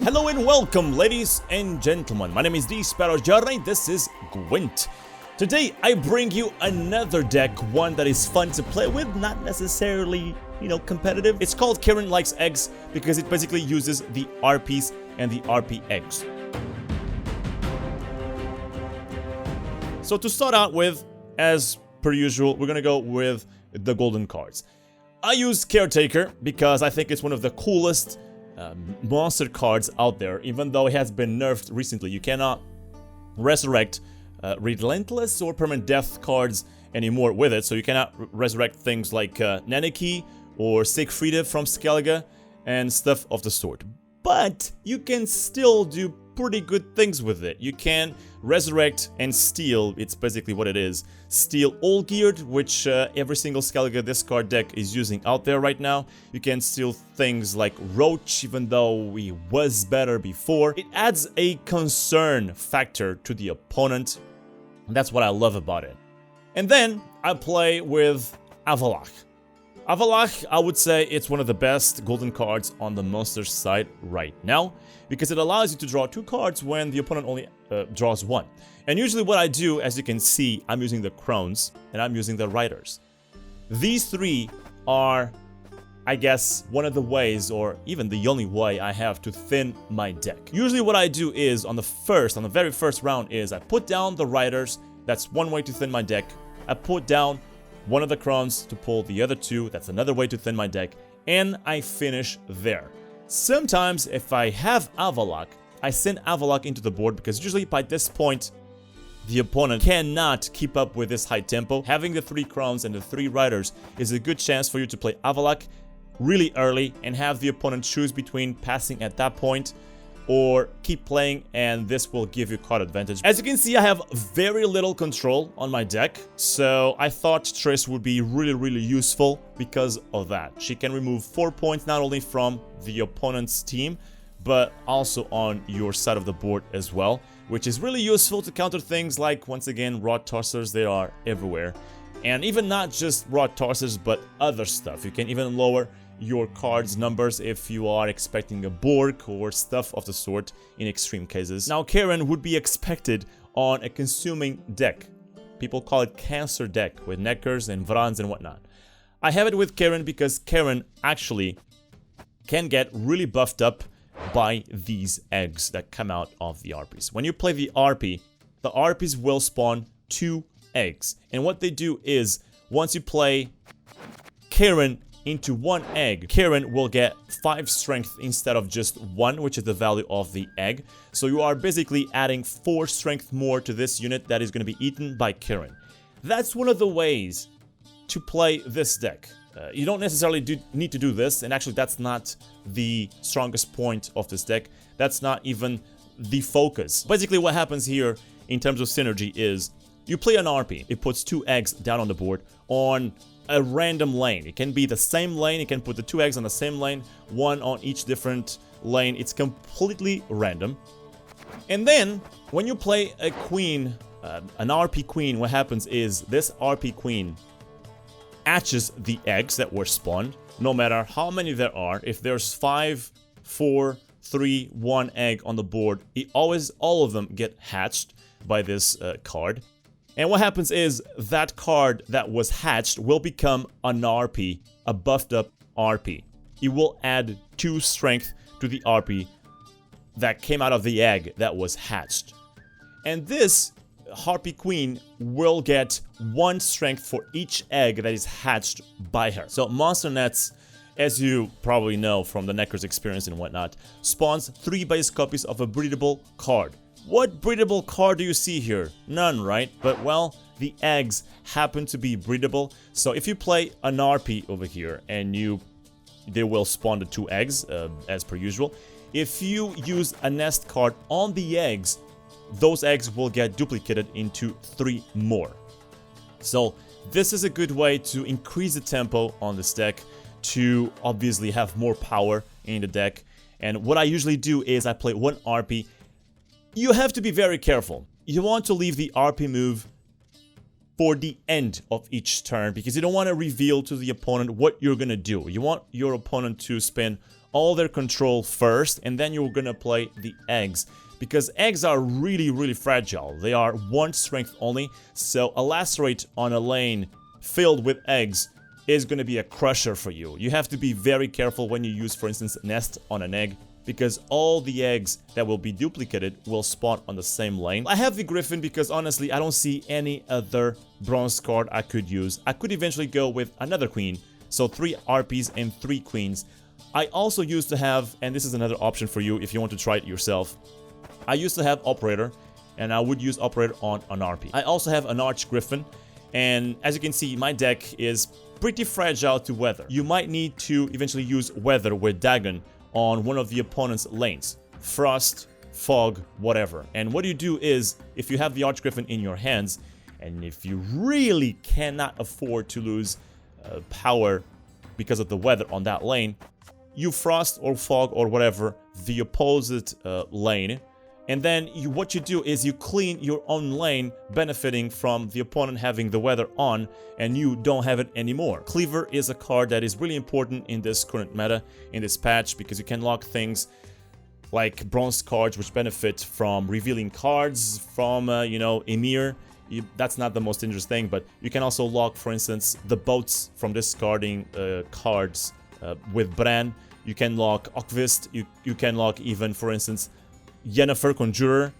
Hello and welcome, ladies and gentlemen. My name is TheSparrowsJourney. This is Gwent. Today, I bring you another deck, one that is fun to play with, not necessarily, competitive. It's called Karen Likes Eggs because it basically uses the Harpies and the Harpy eggs. So to start out with, as per usual, we're gonna go with the golden cards. I use Caretaker because I think it's one of the coolest monster cards out there, even though it has been nerfed recently. You cannot resurrect Relentless or Permanent Death cards anymore with it, so you cannot resurrect things like Nanaki or Siegfried from Skellige and stuff of the sort. But you can still do pretty good things with it. You can resurrect and steal, it's basically what it is. Steal Olgierd, which every single Skellige discard deck is using out there right now. You can steal things like Roach, even though he was better before. It adds a concern factor to the opponent. And that's what I love about it. And then I play with Avallac'h. Avallac'h, I would say it's one of the best golden cards on the monster side right now, because it allows you to draw 2 cards when the opponent only draws 1. And usually what I do, as you can see, I'm using the Crones and I'm using the Riders. These 3 are, I guess, one of the ways, or even the only way I have to thin my deck. Usually what I do is, on the very first round, is I put down the Riders. That's one way to thin my deck. I put down one of the Crones to pull the other 2, that's another way to thin my deck, and I finish there. Sometimes, if I have Avallac'h, I send Avallac'h into the board, because usually by this point, the opponent cannot keep up with this high tempo. Having the 3 Crones and the 3 Riders is a good chance for you to play Avallac'h really early and have the opponent choose between passing at that point or keep playing, and this will give you card advantage. As you can see, I have very little control on my deck, so I thought Triss would be really useful because of that. She can remove 4 points not only from the opponent's team, but also on your side of the board as well, which is really useful to counter things like, once again, Rod Tossers. They are everywhere. And even not just Rod Tossers, but other stuff. You can even lower your cards' numbers if you are expecting a Borg or stuff of the sort in extreme cases. Now, Karen would be expected on a consuming deck. People call it Cancer deck with Neckers and Vrans and whatnot. I have it with Karen because Karen actually can get really buffed up by these eggs that come out of the Harpies. When you play the Harpy, the Harpies will spawn 2 eggs. And what they do is, once you play Karen into 1 egg, Karen will get 5 strength instead of just 1, which is the value of the egg. So you are basically adding 4 strength more to this unit that is going to be eaten by Karen. That's one of the ways to play this deck. You don't necessarily need to do this, and actually that's not the strongest point of this deck. That's not even the focus. Basically what happens here in terms of synergy is, you play an Harpy, it puts 2 eggs down on the board on a random lane. It can be the same lane, you can put the 2 eggs on the same lane, 1 on each different lane. It's completely random. And then, when you play a queen, an RP queen, what happens is this RP queen hatches the eggs that were spawned, no matter how many there are. If there's 5, 4, 3, 1 egg on the board, all of them get hatched by this card. And what happens is, that card that was hatched will become an RP, a buffed up RP. It will add 2 strength to the RP that came out of the egg that was hatched. And this Harpy Queen will get 1 strength for each egg that is hatched by her. So Monster Nets, as you probably know from the Neckers experience and whatnot, spawns 3 base copies of a breedable card. What breedable card do you see here? None, right? But well, the eggs happen to be breedable. So if you play an RP over here and they will spawn the 2 eggs as per usual. If you use a nest card on the eggs, those eggs will get duplicated into 3 more. So this is a good way to increase the tempo on this deck, to obviously have more power in the deck. And what I usually do is I play 1 RP. You have to be very careful. You want to leave the RP move for the end of each turn, because you don't want to reveal to the opponent what you're gonna do. You want your opponent to spend all their control first, and then you're gonna play the eggs. Because eggs are really fragile. They are 1 strength only, so a lacerate on a lane filled with eggs is gonna be a crusher for you. You have to be very careful when you use, for instance, nest on an egg, because all the eggs that will be duplicated will spawn on the same lane. I have the Griffin because honestly I don't see any other bronze card I could use. I could eventually go with another queen, so 3 Harpies and 3 queens. I also used to have, and this is another option for you if you want to try it yourself, I used to have Operator, and I would use Operator on an Harpy. I also have an Arch Griffin, and as you can see, my deck is pretty fragile to weather. You might need to eventually use Weather with Dagon on one of the opponent's lanes. Frost, Fog, whatever. And what you do is, if you have the Arch Griffin in your hands, and if you really cannot afford to lose power because of the weather on that lane, you Frost or Fog or whatever the opposite lane, and then what you do is you clean your own lane, benefiting from the opponent having the weather on and you don't have it anymore. Cleaver is a card that is really important in this current meta, in this patch, because you can lock things like bronze cards which benefit from revealing cards from, you know, Emir. That's not the most dangerous thing, but you can also lock, for instance, the boats from discarding cards with Bran. You can lock Okvist, you can lock even, for instance, Yennefer Conjurer,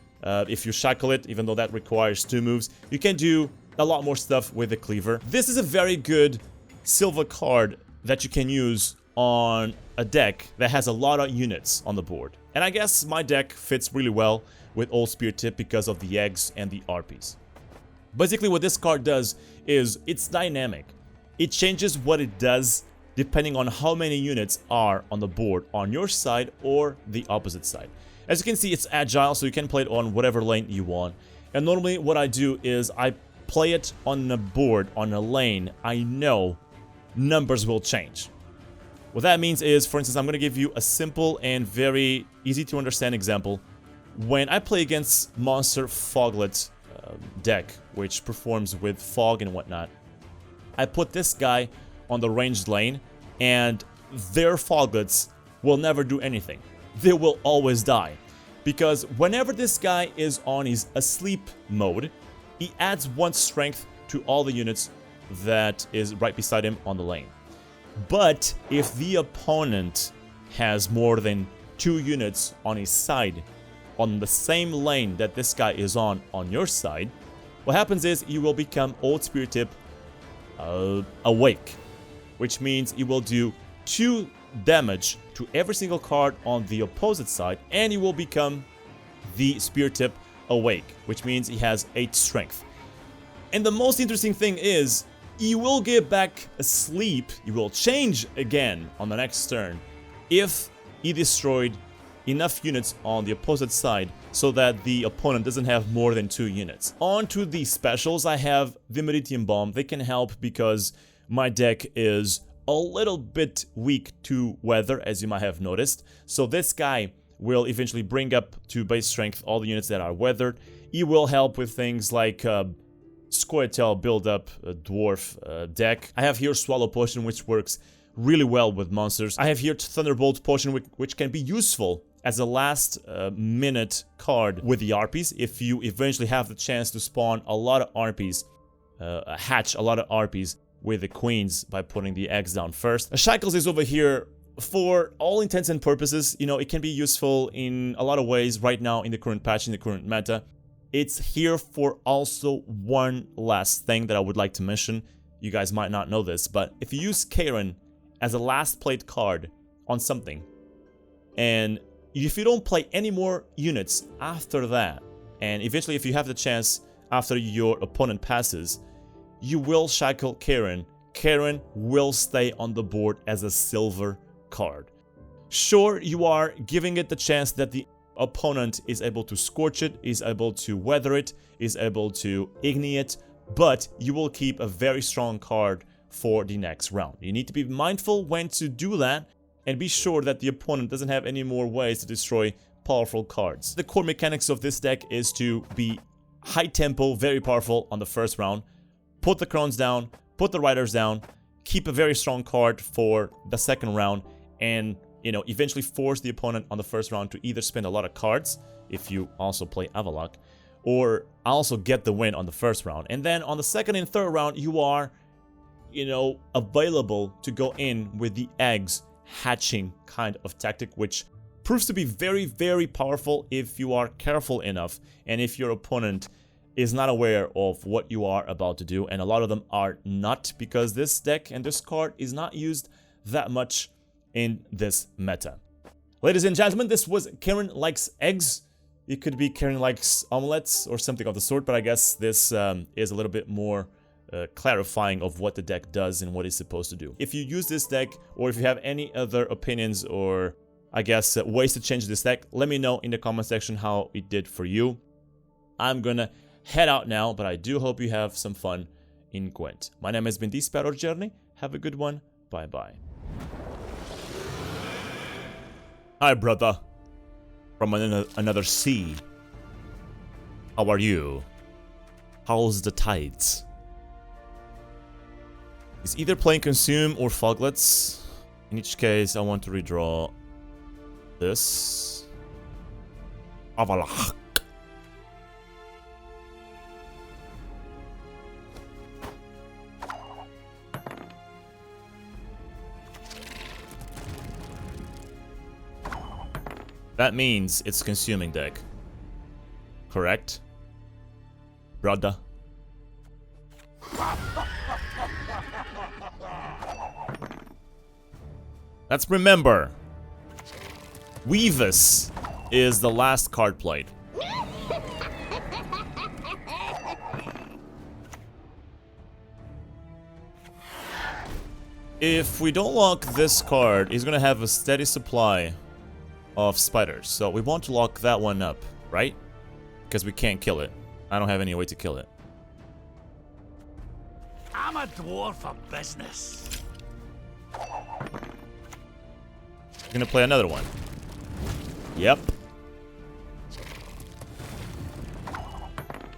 if you shackle it, even though that requires 2 moves. You can do a lot more stuff with the Cleaver. This is a very good silver card that you can use on a deck that has a lot of units on the board. And I guess my deck fits really well with Old Spear Tip because of the eggs and the Harpies. Basically what this card does is it's dynamic. It changes what it does depending on how many units are on the board on your side or the opposite side. As you can see, it's agile, so you can play it on whatever lane you want. And normally what I do is I play it on a board, on a lane I know numbers will change. What that means is, for instance, I'm going to give you a simple and very easy to understand example. When I play against Monster Foglet deck, which performs with fog and whatnot, I put this guy on the ranged lane, and their Foglets will never do anything. They will always die. Because whenever this guy is on his asleep mode, he adds 1 strength to all the units that is right beside him on the lane. But if the opponent has more than 2 units on his side, on the same lane that this guy is on your side, what happens is you will become Old Spear Tip awake, which means you will do 2 damage to every single card on the opposite side, and he will become the Spear Tip awake, which means he has 8 strength. And the most interesting thing is, he will get back asleep, he will change again on the next turn if he destroyed enough units on the opposite side so that the opponent doesn't have more than 2 units. On to the specials, I have the Meridian Bomb. They can help because my deck is a little bit weak to weather, as you might have noticed. So this guy will eventually bring up to base strength all the units that are weathered. He will help with things like Scoia'tael build up a dwarf deck. I have here Swallow Potion, which works really well with monsters. I have here Thunderbolt Potion, which can be useful as a last minute card with the Harpies. If you eventually have the chance to spawn a lot of Harpies, hatch a lot of Harpies with the queens by putting the eggs down first. Shackles is over here for all intents and purposes. You know, it can be useful in a lot of ways right now in the current patch, in the current meta. It's here for also one last thing that I would like to mention. You guys might not know this, but if you use Karen as a last played card on something, and if you don't play any more units after that, and eventually if you have the chance after your opponent passes, you will shackle Karen. Karen will stay on the board as a silver card. Sure, you are giving it the chance that the opponent is able to scorch it, is able to weather it, is able to igni it, but you will keep a very strong card for the next round. You need to be mindful when to do that and be sure that the opponent doesn't have any more ways to destroy powerful cards. The core mechanics of this deck is to be high tempo, very powerful on the first round, put the crowns down, put the riders down, keep a very strong card for the second round, and you know, eventually force the opponent on the first round to either spend a lot of cards, if you also play Avalok, or also get the win on the first round. And then on the second and third round, you are, you know, available to go in with the eggs hatching kind of tactic, which proves to be very, very powerful if you are careful enough and if your opponent is not aware of what you are about to do. And a lot of them are not, because this deck and this card is not used that much in this meta. Ladies and gentlemen, this was Karen Likes Eggs. It could be Karen Likes Omelets or something of the sort, but I guess this is a little bit more clarifying of what the deck does and what it's supposed to do. If you use this deck, or if you have any other opinions or, I guess, ways to change this deck, let me know in the comment section how it did for you. I'm gonna head out now, but I do hope you have some fun in Gwent. My name has been TheSparrowsJourney. Have a good one. Bye-bye. Hi, brother. From another sea. How are you? How's the tides? He's either playing Consume or Foglets. In each case, I want to redraw this. Avalok. That means it's consuming deck. Correct? Brother. Let's remember, Weavus is the last card played. If we don't lock this card, he's gonna have a steady supply of spiders. So we want to lock that one up, right? Because we can't kill it. I don't have any way to kill it. I'm a dwarf for business. Gonna play another one. Yep.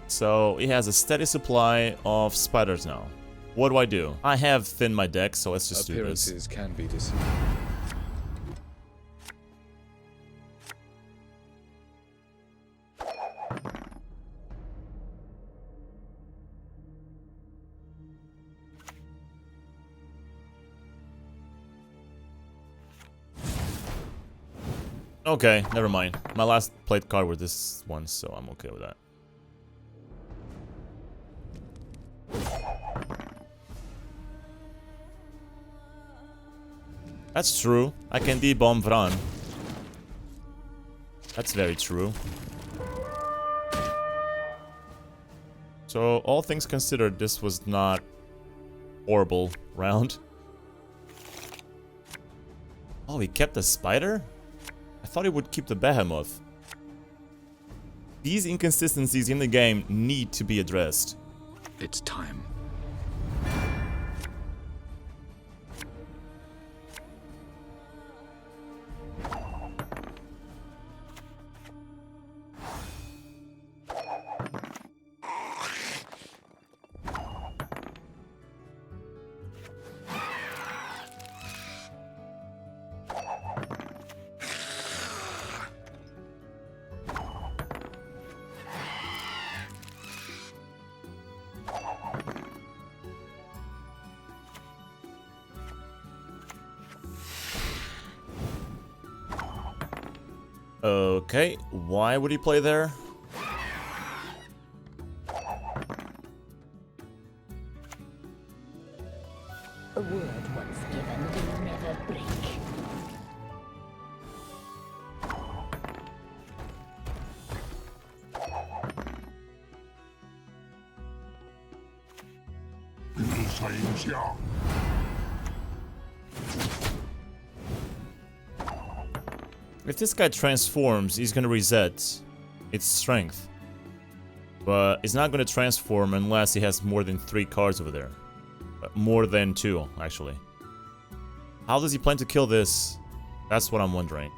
So he has a steady supply of spiders now. What do I do? I have thinned my deck, so let's just do this. Appearances can be deceiving. Okay, never mind. My last played card was this one, so I'm okay with that. That's true. I can debomb Vran. That's very true. So, all things considered, this was not horrible round. Oh, he kept the spider? I thought he would keep the behemoth. These inconsistencies in the game need to be addressed. It's time. Okay, why would he play there? A word once given will never break. If this guy transforms, he's gonna reset its strength. But it's not gonna transform unless he has more than 3 cards over there. More than 2, actually. How does he plan to kill this? That's what I'm wondering.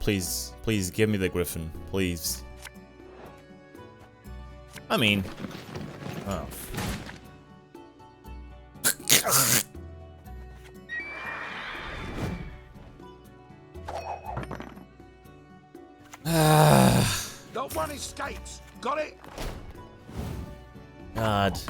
please, please give me the griffin, please. I mean, oh. Not one escapes. Got it? God.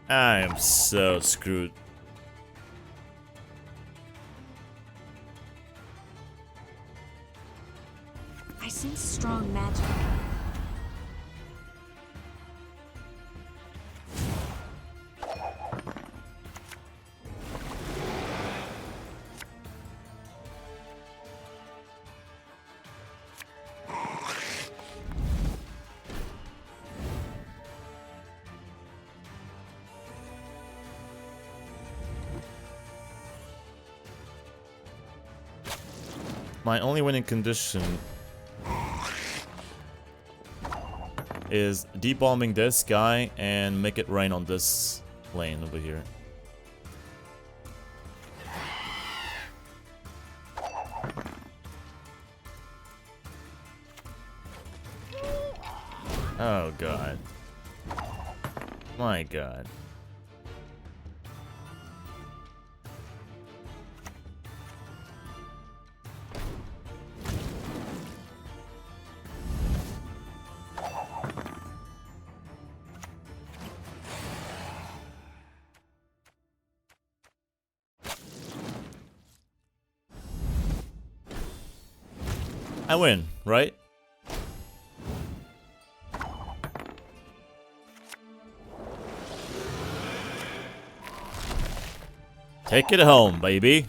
I am so screwed. I sense strong magic. My only winning condition is deep bombing this guy and make it rain on this lane over here. Oh god. My god. I win, right? Take it home, baby.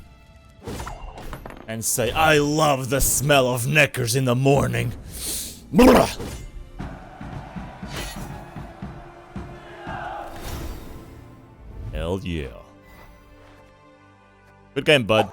And say, I love the smell of knickers in the morning. Hell yeah. Good game, bud.